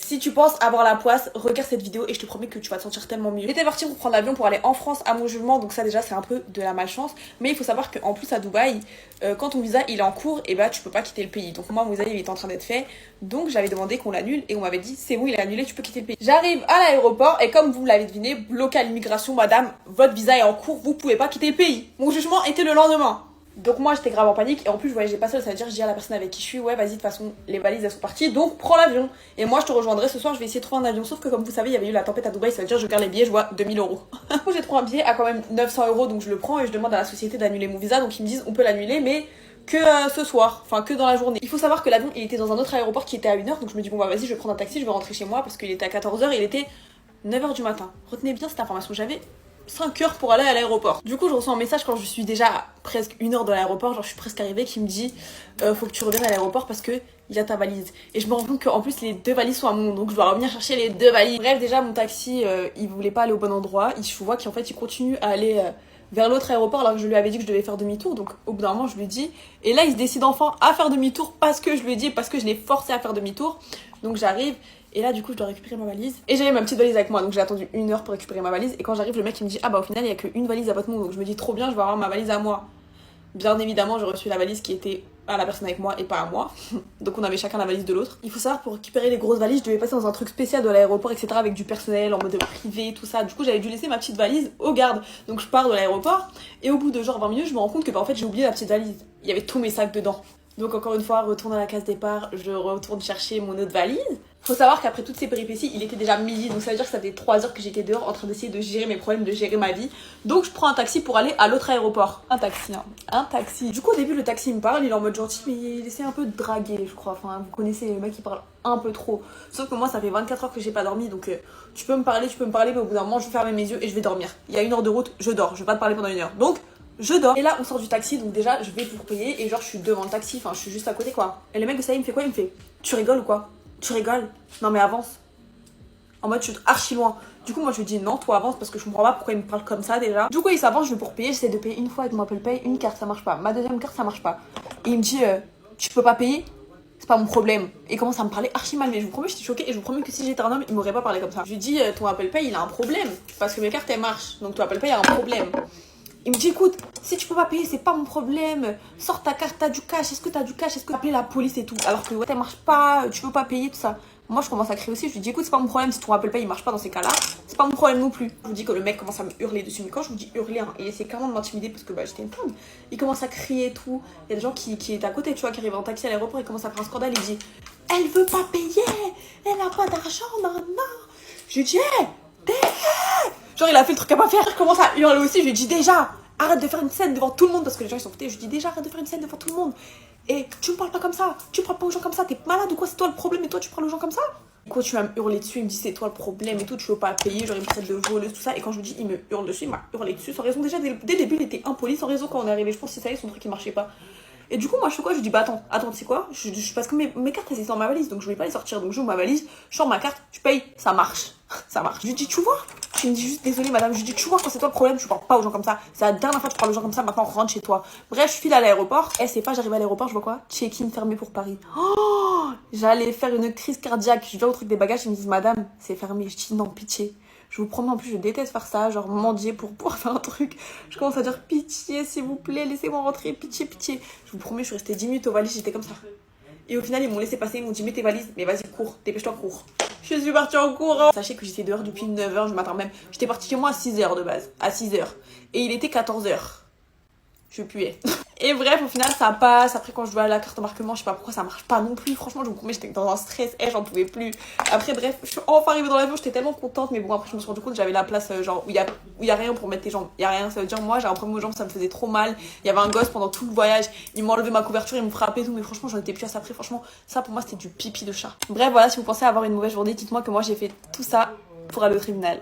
Si tu penses avoir la poisse, regarde cette vidéo et je te promets que tu vas te sentir tellement mieux. J'étais partie pour prendre l'avion pour aller en France à mon jugement, donc ça déjà c'est un peu de la malchance. Mais il faut savoir qu'en plus à Dubaï, quand ton visa il est en cours, et bah tu peux pas quitter le pays. Donc moi mon visa il était en train d'être fait, donc j'avais demandé qu'on l'annule et on m'avait dit c'est bon il est annulé, tu peux quitter le pays. J'arrive à l'aéroport et comme vous l'avez deviné, bloqué à l'immigration, madame, votre visa est en cours, vous pouvez pas quitter le pays. Mon jugement était le lendemain. Donc moi j'étais grave en panique et en plus je voyageais pas seule, ça veut dire je dis à la personne avec qui je suis ouais vas-y de toute façon les valises elles sont parties donc prends l'avion et moi je te rejoindrai ce soir, je vais essayer de trouver un avion, sauf que comme vous savez il y avait eu la tempête à Dubaï, ça veut dire je regarde les billets, je vois 2000 euros. J'ai trouvé un billet à quand même 900 euros donc je le prends et je demande à la société d'annuler mon visa, donc ils me disent on peut l'annuler mais que ce soir, enfin que dans la journée. Il faut savoir que l'avion il était dans un autre aéroport qui était à 1h, donc je me dis bon bah vas-y je vais prendre un taxi, je vais rentrer chez moi parce qu'il était à 14h et il était 9h du matin. Retenez bien cette information, j'avais 5 heures pour aller à l'aéroport. Du coup, je reçois un message quand je suis déjà à presque 1 heure de l'aéroport, genre je suis presque arrivée, qui me dit faut que tu reviennes à l'aéroport parce que il y a ta valise. Et je me rends compte qu'en plus les 2 valises sont à mon nom, donc je dois revenir chercher les 2 valises. Bref, déjà mon taxi, il voulait pas aller au bon endroit. Je vois qu'en fait il continue à aller vers l'autre aéroport alors que je lui avais dit que je devais faire demi-tour. Donc au bout d'un moment je lui dis, et là il se décide enfin à faire demi-tour parce que je lui ai dit, parce que je l'ai forcé à faire demi-tour. Donc j'arrive. Et là, du coup, je dois récupérer ma valise. Et j'avais ma petite valise avec moi, donc j'ai attendu 1 heure pour récupérer ma valise. Et quand j'arrive, le mec il me dit ah bah au final il y a qu'une valise à votre nom, donc je me dis trop bien, je vais avoir ma valise à moi. Bien évidemment, j'ai reçu la valise qui était à la personne avec moi et pas à moi. Donc on avait chacun la valise de l'autre. Il faut savoir, pour récupérer les grosses valises, je devais passer dans un truc spécial de l'aéroport, etc. avec du personnel en mode privé, tout ça. Du coup, j'avais dû laisser ma petite valise au garde. Donc je pars de l'aéroport et au bout de genre 20 minutes, je me rends compte que bah, en fait j'ai oublié la petite valise. Il y avait tous mes sacs dedans. Donc encore une fois, retourne à la case départ, je retourne chercher mon autre valise. Faut savoir qu'après toutes ces péripéties, il était déjà midi, donc ça veut dire que ça fait 3 heures que j'étais dehors en train d'essayer de gérer mes problèmes, de gérer ma vie. Donc je prends un taxi pour aller à l'autre aéroport. Un taxi, hein. Un taxi. Du coup au début le taxi il me parle, il est en mode gentil, mais il essaie un peu de draguer, je crois. Enfin vous connaissez, le mec il parle un peu trop. Sauf que moi ça fait 24 heures que j'ai pas dormi, donc tu peux me parler, mais au bout d'un moment je vais fermer mes yeux et je vais dormir. Il y a 1 heure de route, je dors, je vais pas te parler pendant 1 heure. Donc je dors. Et là on sort du taxi, donc déjà je vais pour payer et genre je suis devant le taxi, enfin je suis juste à côté quoi. Et le mec de ça il me fait quoi? Il me fait tu rigoles ou quoi? Tu rigoles? Non mais avance. En mode je suis archi loin. Du coup moi je lui dis non, toi avance parce que je comprends pas pourquoi il me parle comme ça déjà. Du coup il s'avance, je vais pour payer, j'essaie de payer une fois avec mon Apple Pay, une carte ça marche pas, ma deuxième carte ça marche pas. Et il me dit tu peux pas payer? C'est pas mon problème. Et il commence à me parler archi mal, mais je vous promets j'étais choquée et je vous promets que si j'étais un homme il m'aurait pas parlé comme ça. Je lui dis ton Apple Pay il a un problème parce que mes cartes elles marchent, donc ton Apple Pay a un problème. Il me dit écoute, si tu peux pas payer, c'est pas mon problème. Sors ta carte, t'as du cash, est-ce que t'as du cash, est-ce que t'as appelé la police et tout. Alors que ouais, ça marche pas, tu peux pas payer, tout ça. Moi je commence à crier aussi, je lui dis écoute, c'est pas mon problème si ton Apple Pay il marche pas dans ces cas-là, c'est pas mon problème non plus. Je vous dis que le mec commence à me hurler dessus, mais quand je vous dis hurler, hein, il essaie clairement de m'intimider parce que bah j'étais une femme. Il commence à crier et tout. Il y a des gens qui étaient à côté, tu vois, qui arrivent en taxi à l'aéroport, il commence à faire un scandale, il dit elle veut pas payer, elle a pas d'argent, non, non. Je lui dis hey, genre il a fait le truc à pas faire, je commence à hurler aussi, je lui dis déjà arrête de faire une scène devant tout le monde parce que les gens ils sont foutés. Je dis déjà arrête de faire une scène devant tout le monde. Et tu me parles pas comme ça, tu parles pas aux gens comme ça, t'es malade ou quoi? C'est toi le problème et toi tu parles aux gens comme ça? Quand tu vas me hurler dessus, il me dit c'est toi le problème et tout, tu veux pas payer, genre il me traite de voleuse, tout ça. Et quand je lui dis il me hurle dessus, il m'a hurlé dessus sans raison. Déjà dès le début il était impoli sans raison quand on est arrivé. Je pense que ça y est, son truc il marchait pas. Et du coup, moi je fais quoi? Je dis bah attends, tu sais quoi? Parce que mes cartes elles étaient dans ma valise donc je voulais pas les sortir. Donc j'ouvre ma valise, je sors ma carte, je paye, ça marche. Ça marche. Je lui dis tu vois? Tu me dis juste désolé madame, je lui dis tu vois quand c'est toi le problème, tu parles pas aux gens comme ça. C'est la dernière fois que tu parles aux gens comme ça, maintenant rentre chez toi. Bref, je file à l'aéroport. C'est pas, j'arrive à l'aéroport, je vois quoi? Check-in fermé pour Paris. Oh, j'allais faire une crise cardiaque. Je vais au truc des bagages, ils me disent madame, c'est fermé. Je dis non, pitié. Je vous promets, en plus, je déteste faire ça, genre mendier pour pouvoir faire un truc. Je commence à dire pitié, s'il vous plaît, laissez-moi rentrer, pitié, pitié. Je vous promets, je suis restée 10 minutes aux valises, j'étais comme ça. Et au final, ils m'ont laissé passer, ils m'ont dit mets tes valises, mais vas-y, cours, dépêche-toi, cours. Je suis partie en courant. Sachez que j'étais dehors depuis 9h, je m'attends même. J'étais partie chez moi à 6h de base, à 6h. Et il était 14h. Je puais. Et bref, au final, ça passe. Après, quand je vois la carte d'embarquement, je sais pas pourquoi ça marche pas non plus. Franchement, je vous promets, j'étais dans un stress. J'en pouvais plus. Après, bref, je suis enfin arrivée dans l'avion. J'étais tellement contente. Mais bon, après, je me suis rendu compte que j'avais la place, genre, où il y a rien pour mettre tes jambes. Il y a rien. Ça veut dire, moi, j'ai un problème aux jambes, ça me faisait trop mal. Il y avait un gosse pendant tout le voyage. Il m'a enlevé ma couverture, il me frappait et tout. Mais franchement, j'en étais plus à ça. Après, franchement, ça pour moi, c'était du pipi de chat. Bref, voilà, si vous pensez avoir une mauvaise journée, dites-moi que moi, j'ai fait tout ça pour aller au tribunal.